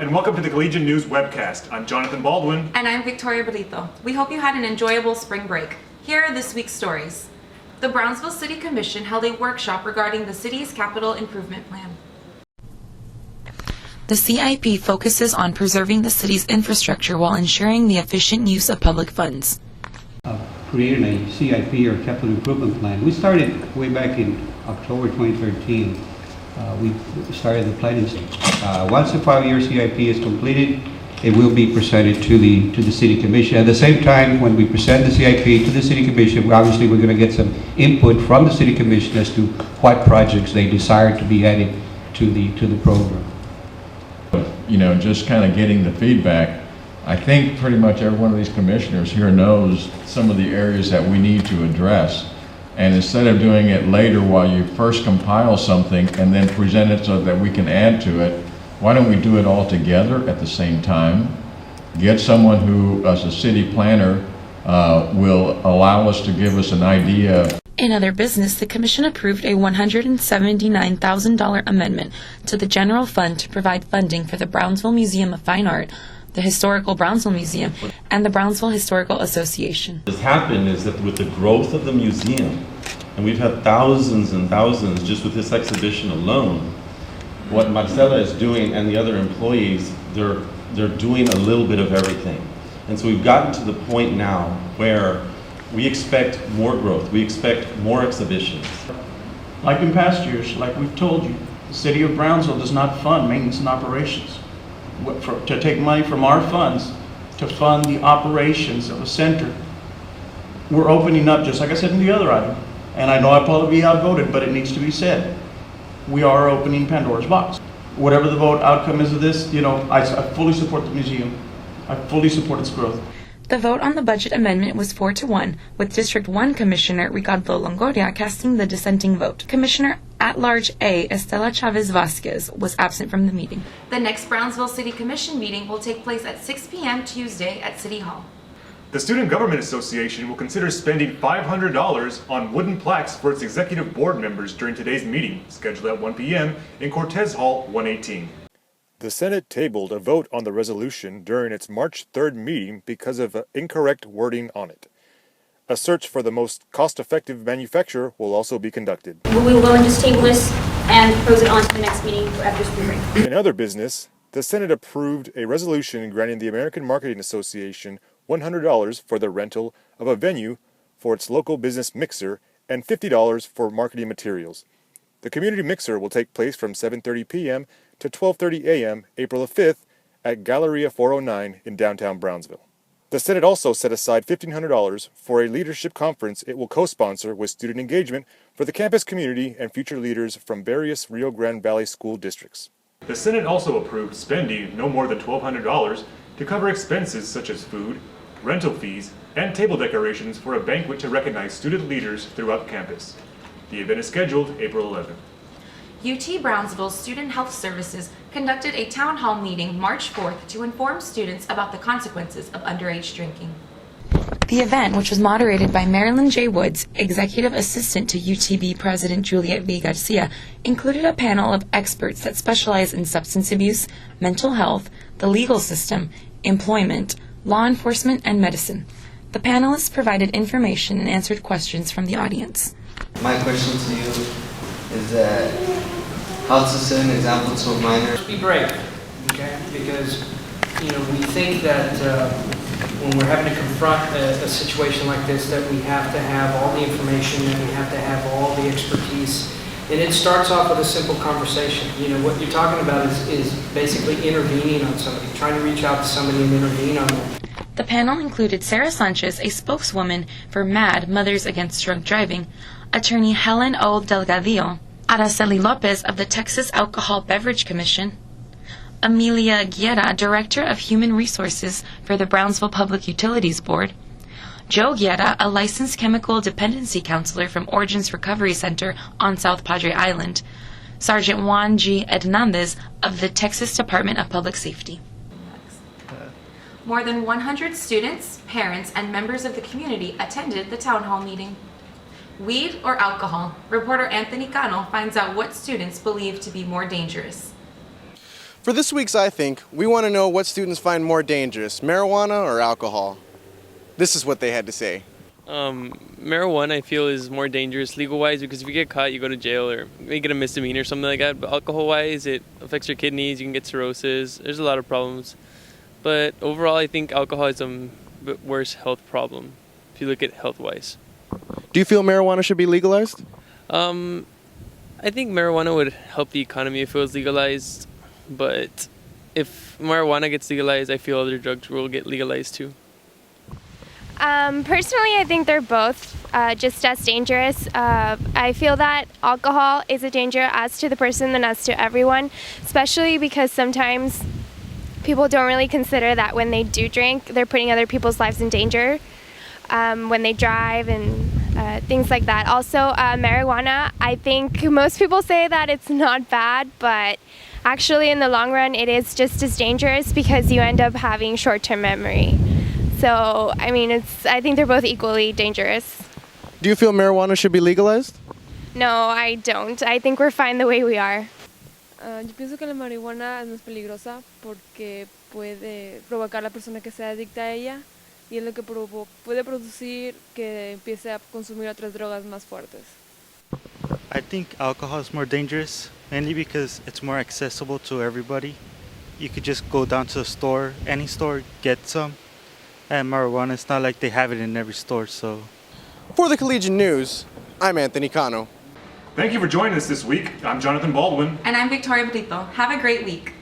and welcome to the Collegian News Webcast. I'm Jonathan Baldwin. And I'm Victoria Brito. We hope you had an enjoyable spring break. Here are this week's stories. The Brownsville City Commission held a workshop regarding the city's capital improvement plan. The CIP focuses on preserving the city's infrastructure while ensuring the efficient use of public funds. Creating a CIP or capital improvement plan. We started way back in October 2013. We started the planning stage. Once the 5-year CIP is completed, it will be presented to the City Commission. At the same time, when we present the CIP to the City Commission, obviously we're going to get some input from the City Commission as to what projects they desire to be added to the program. You know, just kind of getting the feedback. I think pretty much every one of these commissioners here knows some of the areas that we need to address. And instead of doing it later while you first compile something and then present it so that we can add to it, why don't we do it all together at the same time? Get someone who, as a city planner, will allow us to give us an idea. In other business, the Commission approved a $179,000 amendment to the general fund to provide funding for the Brownsville Museum of Fine Art, the Historical Brownsville Museum, and the Brownsville Historical Association. What's happened is that with the growth of the museum, and we've had thousands and thousands just with this exhibition alone, what Marcela is doing and the other employees, they're doing a little bit of everything. And so we've gotten to the point now where we expect more growth, we expect more exhibitions. Like in past years, like we've told you, the City of Brownsville does not fund maintenance and operations. To take money from our funds to fund the operations of a center. We're opening up, just like I said in the other item, and I know I'll probably be outvoted, but it needs to be said. We are opening Pandora's box. Whatever the vote outcome is of this, you know, I fully support the museum. I fully support its growth. The vote on the budget amendment was 4-1, with District 1 Commissioner Ricardo Longoria casting the dissenting vote. Commissioner at-large A. Estela Chavez Vasquez was absent from the meeting. The next Brownsville City Commission meeting will take place at 6 p.m. Tuesday at City Hall. The Student Government Association will consider spending $500 on wooden plaques for its executive board members during today's meeting, scheduled at 1 p.m. in Cortez Hall 118. The Senate tabled a vote on the resolution during its March 3rd meeting because of incorrect wording on it. A search for the most cost-effective manufacturer will also be conducted. We will go and just table this and propose it on to the next meeting after spring break. In other business, the Senate approved a resolution granting the American Marketing Association $100 for the rental of a venue for its local business mixer and $50 for marketing materials. The community mixer will take place from 7:30 p.m. to 12:30 a.m. April the 5th at Galleria 409 in downtown Brownsville. The Senate also set aside $1,500 for a leadership conference it will co-sponsor with student engagement for the campus community and future leaders from various Rio Grande Valley school districts. The Senate also approved spending no more than $1,200 to cover expenses such as food, rental fees, and table decorations for a banquet to recognize student leaders throughout campus. The event is scheduled April 11th. UT Brownsville Student Health Services conducted a town hall meeting March 4th to inform students about the consequences of underage drinking. The event, which was moderated by Marilyn J. Woods, Executive Assistant to UTB President Juliet V. Garcia, included a panel of experts that specialize in substance abuse, mental health, the legal system, employment, law enforcement, and medicine. The panelists provided information and answered questions from the audience. My question to you is that how to set an example to a minor. Be brave, okay? Because, you know, we think that when we're having to confront a situation like this, that we have to have all the information and we have to have all the expertise. And it starts off with a simple conversation. You know, what you're talking about is basically intervening on somebody, trying to reach out to somebody and intervene on them. The panel included Sarah Sanchez, a spokeswoman for MAD, Mothers Against Drunk Driving, attorney Helen O. Delgadillo, Araceli Lopez of the Texas Alcohol Beverage Commission, Amelia Guerra, Director of Human Resources for the Brownsville Public Utilities Board, Joe Guerra, a licensed chemical dependency counselor from Origins Recovery Center on South Padre Island, Sergeant Juan G. Hernandez of the Texas Department of Public Safety. More than 100 students, parents, and members of the community attended the town hall meeting. Weed or alcohol? Reporter Anthony Cano finds out what students believe to be more dangerous. For this week's I Think, we want to know what students find more dangerous, marijuana or alcohol. This is what they had to say. Marijuana, I feel, is more dangerous legal-wise because if you get caught, you go to jail or you get a misdemeanor or something like that. But alcohol-wise, it affects your kidneys, you can get cirrhosis. There's a lot of problems. But overall, I think alcohol is a bit worse health problem if you look at health-wise. Do you feel marijuana should be legalized? I think marijuana would help the economy if it was legalized. But if marijuana gets legalized, I feel other drugs will get legalized too. Personally, I think they're both just as dangerous. I feel that alcohol is a danger as to the person and as to everyone, especially because sometimes people don't really consider that when they do drink, they're putting other people's lives in danger when they drive and things like that. Also, marijuana, I think most people say that it's not bad, but actually in the long run, it is just as dangerous because you end up having short-term memory. So, I mean, I think they're both equally dangerous. Do you feel marijuana should be legalized? No, I don't. I think we're fine the way we are. Yo pienso que la marihuana es más peligrosa porque puede provocar a la persona que sea adicta a ella y es lo que puede producir que empiece a consumir otras drogas más fuertes. I think alcohol is more dangerous, mainly because it's more accessible to everybody. You could just go down to a store, any store, get some. And marijuana, it's not like they have it in every store, so. For the Collegian News, I'm Anthony Cano. Thank you for joining us this week. I'm Jonathan Baldwin. And I'm Victoria Brito. Have a great week.